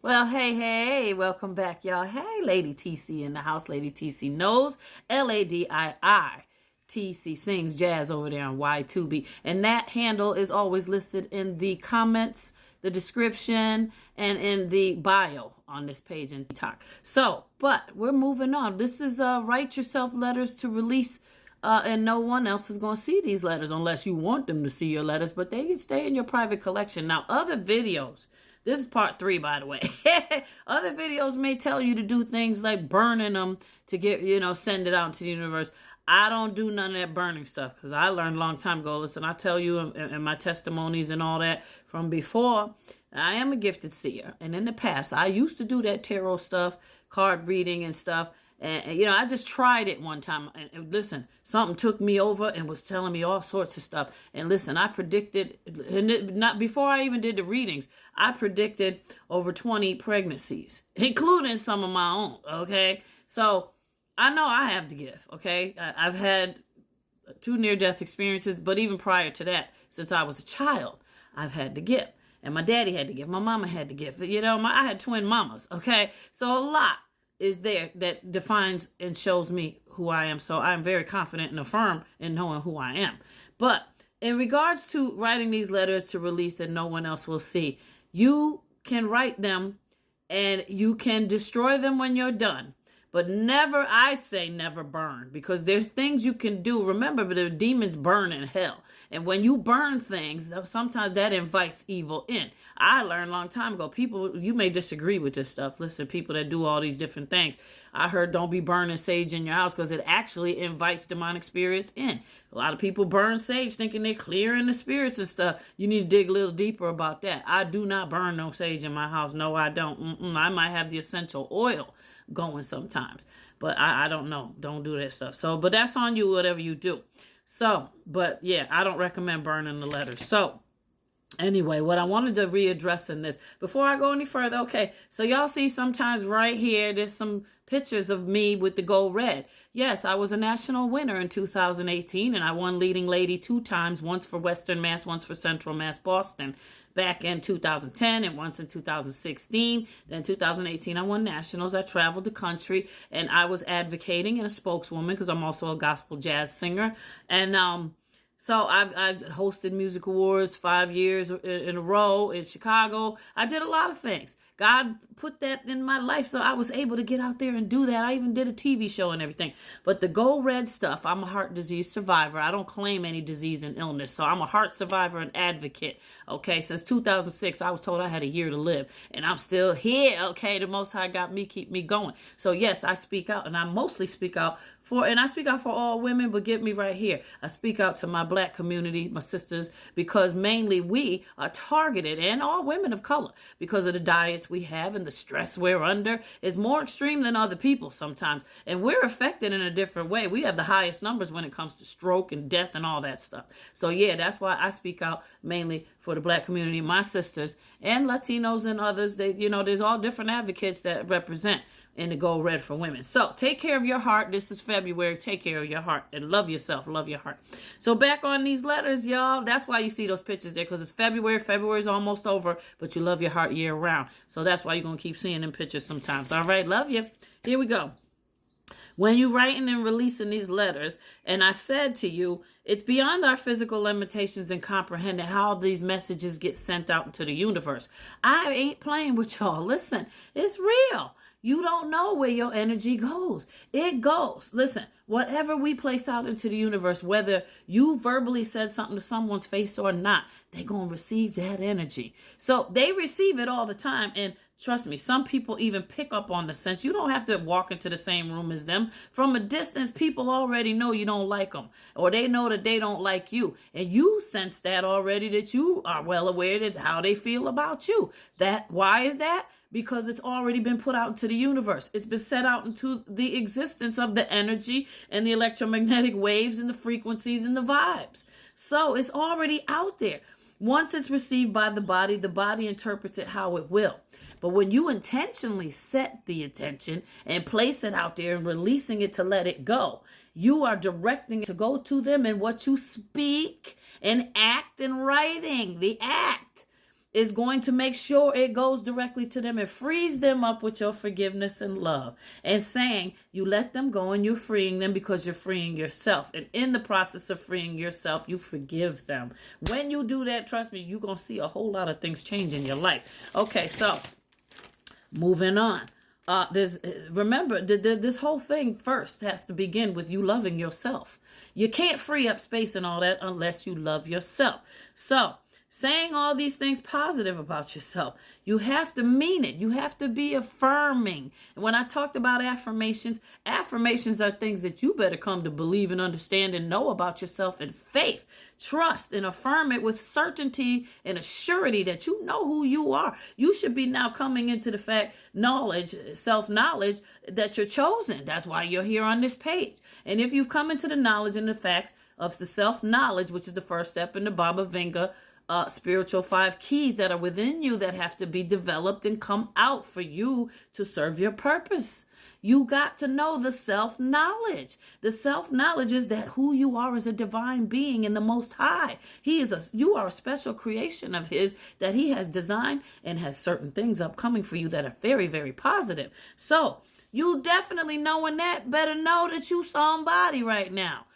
Well, hey, welcome back, y'all. Hey, Lady TC in the house. Lady TC knows. LADII. sings jazz over there on Y2B. And that handle is always listed in the comments, the description, and in the bio on this page in TikTok. So, but we're moving on. This is Write Yourself letters to release. And no one else is going to see these letters unless you want them to see your letters, but they can stay in your private collection. Now, other videos, this is part 3, by the way. Other videos may tell you to do things like burning them to get, send it out into the universe. I don't do none of that burning stuff because I learned a long time ago. Listen, I tell you in my testimonies and all that from before, I am a gifted seer. And in the past, I used to do that tarot stuff, card reading and stuff. And I just tried it one time. And listen, something took me over and was telling me all sorts of stuff. And listen, I predicted, not before I even did the readings, I predicted over 20 pregnancies, including some of my own. Okay. So I know I have the gift. Okay. I've had 2 near-death experiences, but even prior to that, since I was a child, I've had the gift. And my daddy had the gift. My mama had the gift. I had twin mamas. Okay. So a lot is there that defines and shows me who I am. So I'm very confident and affirm in knowing who I am. But in regards to writing these letters to release that no one else will see, you can write them and you can destroy them when you're done. But never, I'd say never burn, because there's things you can do. Remember, the demons burn in hell. And when you burn things, sometimes that invites evil in. I learned a long time ago, people, you may disagree with this stuff. Listen, people that do all these different things. I heard don't be burning sage in your house because it actually invites demonic spirits in. A lot of people burn sage thinking they're clearing the spirits and stuff. You need to dig a little deeper about that. I do not burn no sage in my house. No, I don't. I might have the essential oil going sometimes, but I don't know. Don't do that stuff. So, but that's on you, whatever you do. So, but yeah, I don't recommend burning the letters. So anyway, what I wanted to readdress in this, before I go any further, okay, so y'all see sometimes right here, there's some pictures of me with the gold red. Yes, I was a national winner in 2018, and I won leading lady 2 times, once for Western Mass, once for Central Mass, Boston, back in 2010, and once in 2016. Then 2018, I won nationals. I traveled the country, and I was advocating and a spokeswoman because I'm also a gospel jazz singer. And so I've hosted music awards 5 years in a row in Chicago. I did a lot of things. God put that in my life, so I was able to get out there and do that. I even did a TV show and everything. But the gold red stuff, I'm a heart disease survivor. I don't claim any disease and illness, so I'm a heart survivor and advocate. Okay, since 2006, I was told I had a year to live, and I'm still here. Okay, the Most High got me, keep me going. So yes, I speak out, and I mostly speak out for all women, but get me right here. I speak out to my Black community, my sisters, because mainly we are targeted, and all women of color, because of the diets we have and the stress we're under is more extreme than other people sometimes. And we're affected in a different way. We have the highest numbers when it comes to stroke and death and all that stuff. So yeah, that's why I speak out mainly for the Black community, my sisters, and Latinos and others. There's all different advocates that represent in the gold red for women. So take care of your heart. This is February. Take care of your heart and love yourself. Love your heart. So back on these letters, y'all. That's why you see those pictures there, because it's February. February is almost over, but you love your heart year round. So that's why you're going to keep seeing them pictures sometimes. All right. Love you. Here we go. When you're writing and releasing these letters, and I said to you, it's beyond our physical limitations and comprehending how these messages get sent out into the universe. I ain't playing with y'all. Listen, it's real. You don't know where your energy goes. It goes. Listen, whatever we place out into the universe, whether you verbally said something to someone's face or not, they're going to receive that energy. So they receive it all the time. And trust me, some people even pick up on the sense. You don't have to walk into the same room as them. From a distance, people already know you don't like them, or they know that they don't like you. And you sense that already, that you are well aware that how they feel about you. Why is that? Because it's already been put out into the universe. It's been set out into the existence of the energy and the electromagnetic waves and the frequencies and the vibes. So it's already out there. Once it's received by the body interprets it how it will. But when you intentionally set the intention and place it out there and releasing it to let it go, you are directing it to go to them in what you speak and act in writing, the act. is going to make sure it goes directly to them and frees them up with your forgiveness and love. And saying you let them go and you're freeing them because you're freeing yourself. And in the process of freeing yourself, you forgive them. When you do that, trust me, you're going to see a whole lot of things change in your life. Okay, so moving on. Remember, this whole thing first has to begin with you loving yourself. You can't free up space and all that unless you love yourself. So, saying all these things positive about yourself, you have to mean it. You have to be affirming. And when I talked about affirmations, affirmations are things that you better come to believe and understand and know about yourself in faith. Trust and affirm it with certainty and a surety that you know who you are. You should be now coming into the fact, knowledge, self-knowledge that you're chosen. That's why you're here on this page. And if you've come into the knowledge and the facts of the self-knowledge, which is the first step in the Baba Vanga spiritual 5 keys that are within you that have to be developed and come out for you to serve your purpose. You got to know the self-knowledge. The self-knowledge is that who you are as a divine being in the Most High. You are a special creation of His that He has designed and has certain things upcoming for you that are very, very positive. So you definitely knowing that better know that you somebody right now.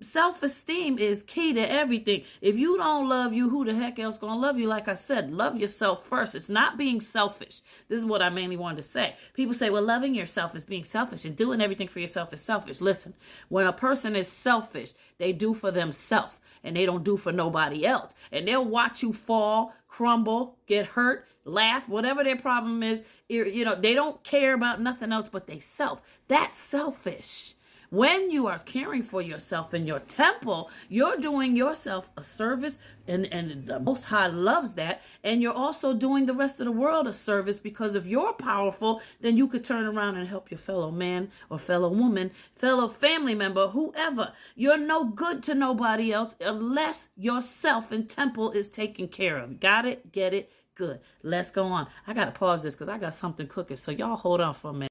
Self-esteem is key to everything. If you don't love you, who the heck else gonna love you? Like I said, love yourself first. It's not being selfish. This is what I mainly wanted to say. People say, well, loving yourself is being selfish and doing everything for yourself is selfish. Listen, when a person is selfish, they do for themselves and they don't do for nobody else. And they'll watch you fall, crumble, get hurt, laugh, whatever their problem is. You know, they don't care about nothing else but they self. That's selfish. When you are caring for yourself in your temple, you're doing yourself a service, and the Most High loves that. And you're also doing the rest of the world a service, because if you're powerful, then you could turn around and help your fellow man or fellow woman, fellow family member, whoever. You're no good to nobody else unless yourself and temple is taken care of. Got it? Get it? Good. Let's go on. I got to pause this because I got something cooking. So y'all hold on for a minute.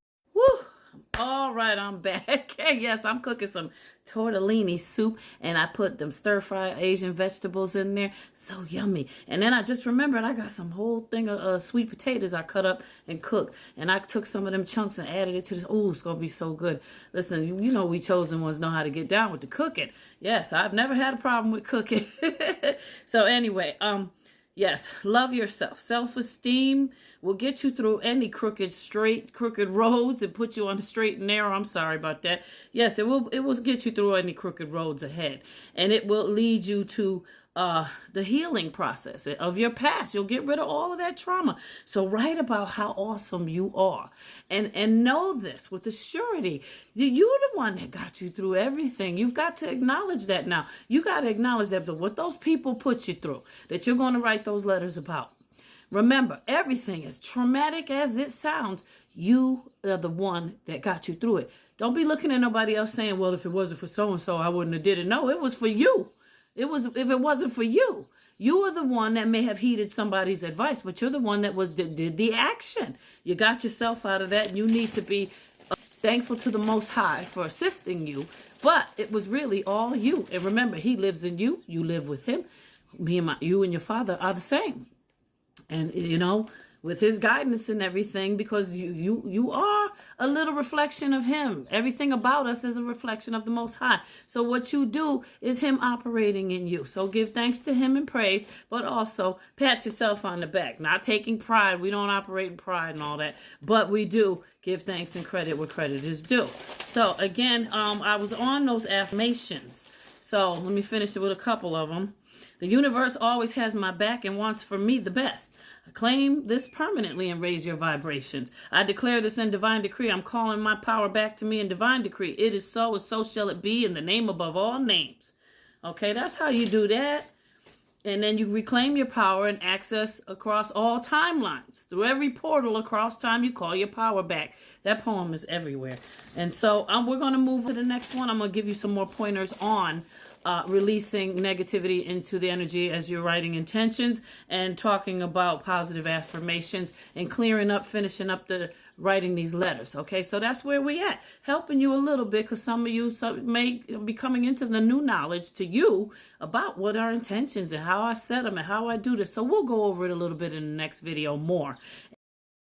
All right, I'm back. Yes, I'm cooking some tortellini soup, and I put them stir-fried Asian vegetables in there. So yummy. And then I just remembered I got some whole thing of sweet potatoes I cut up and cooked. And I took some of them chunks and added it to this. Oh, it's going to be so good. Listen, you know we chosen ones know how to get down with the cooking. Yes, I've never had a problem with cooking. So anyway, yes, love yourself. Self-esteem will get you through any crooked roads and put you on the straight and narrow. I'm sorry about that. Yes, it will get you through any crooked roads ahead. And it will lead you to the healing process of your past. You'll get rid of all of that trauma. So write about how awesome you are. And know this with a surety. You're the one that got you through everything. You've got to acknowledge that now. You got to acknowledge that what those people put you through, that you're going to write those letters about. Remember, everything, as traumatic as it sounds, you are the one that got you through it. Don't be looking at nobody else saying, well, if it wasn't for so-and-so, I wouldn't have did it. No, it was for you. If it wasn't for you, you are the one that may have heeded somebody's advice, but you're the one that did the action. You got yourself out of that, and you need to be thankful to the Most High for assisting you. But it was really all you. And remember, He lives in you. You live with Him. You and your Father are the same. And, you know, with His guidance and everything, because you are a little reflection of Him. Everything about us is a reflection of the Most High. So what you do is Him operating in you. So give thanks to Him and praise, but also pat yourself on the back. Not taking pride. We don't operate in pride and all that, but we do give thanks and credit where credit is due. So again, I was on those affirmations. So let me finish it with a couple of them. The universe always has my back and wants for me the best. Claim this permanently and raise your vibrations. I declare this in divine decree. I'm calling my power back to me in divine decree. It is so, and so shall it be, in the name above all names. Okay, that's how you do that. And then you reclaim your power and access across all timelines. Through every portal across time, you call your power back. That poem is everywhere. And so we're going to move to the next one. I'm going to give you some more pointers on releasing negativity into the energy as you're writing intentions, and talking about positive affirmations, and clearing up, finishing up the writing these letters. Okay, so that's where we at, helping you a little bit, because some of you may be coming into the new knowledge to you about what our intentions and how I set them and how I do this. So we'll go over it a little bit in the next video more.